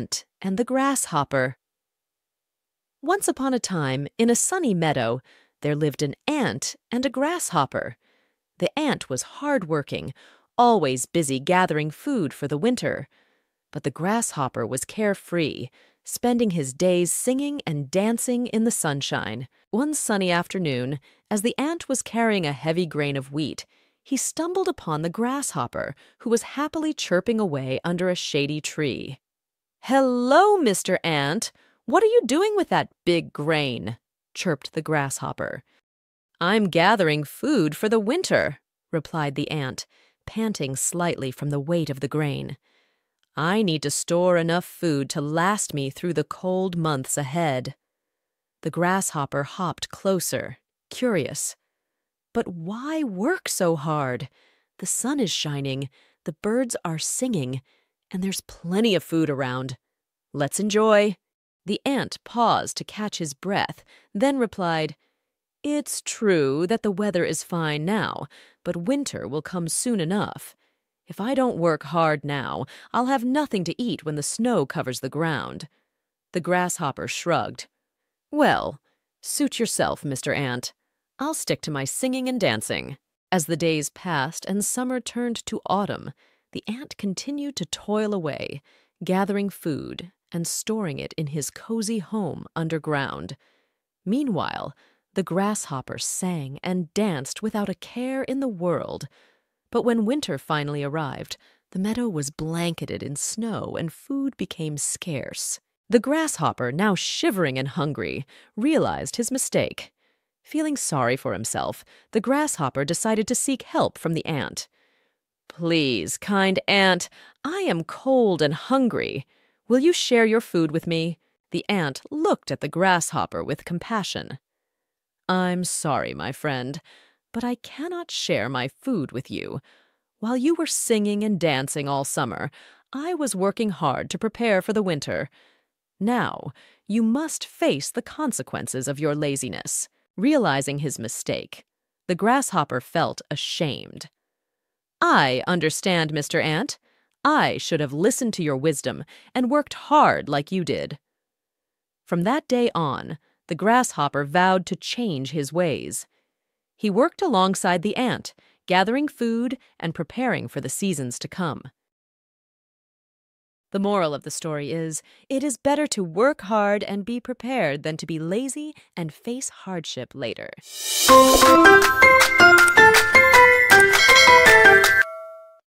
Ant and the Grasshopper. Once upon a time, in a sunny meadow, there lived an ant and a grasshopper. The ant was hard-working, always busy gathering food for the winter. But the grasshopper was carefree, spending his days singing and dancing in the sunshine. One sunny afternoon, as the ant was carrying a heavy grain of wheat, he stumbled upon the grasshopper, who was happily chirping away under a shady tree. "Hello, Mr. Ant! What are you doing with that big grain?" chirped the grasshopper. "I'm gathering food for the winter," replied the ant, panting slightly from the weight of the grain. "I need to store enough food to last me through the cold months ahead." The grasshopper hopped closer, curious. "But why work so hard? The sun is shining, the birds are singing, and there's plenty of food around. Let's enjoy." The ant paused to catch his breath, then replied, "It's true that the weather is fine now, but winter will come soon enough. If I don't work hard now, I'll have nothing to eat when the snow covers the ground." The grasshopper shrugged. "Well, suit yourself, Mr. Ant. I'll stick to my singing and dancing." As the days passed and summer turned to autumn, the ant continued to toil away, gathering food and storing it in his cozy home underground. Meanwhile, the grasshopper sang and danced without a care in the world. But when winter finally arrived, the meadow was blanketed in snow and food became scarce. The grasshopper, now shivering and hungry, realized his mistake. Feeling sorry for himself, the grasshopper decided to seek help from the ant. "Please, kind ant, I am cold and hungry. Will you share your food with me?" The ant looked at the grasshopper with compassion. "I'm sorry, my friend, but I cannot share my food with you. While you were singing and dancing all summer, I was working hard to prepare for the winter. Now, you must face the consequences of your laziness." Realizing his mistake, the grasshopper felt ashamed. "I understand, Mr. Ant. I should have listened to your wisdom and worked hard like you did." From that day on, the grasshopper vowed to change his ways. He worked alongside the ant, gathering food and preparing for the seasons to come. The moral of the story is, it is better to work hard and be prepared than to be lazy and face hardship later.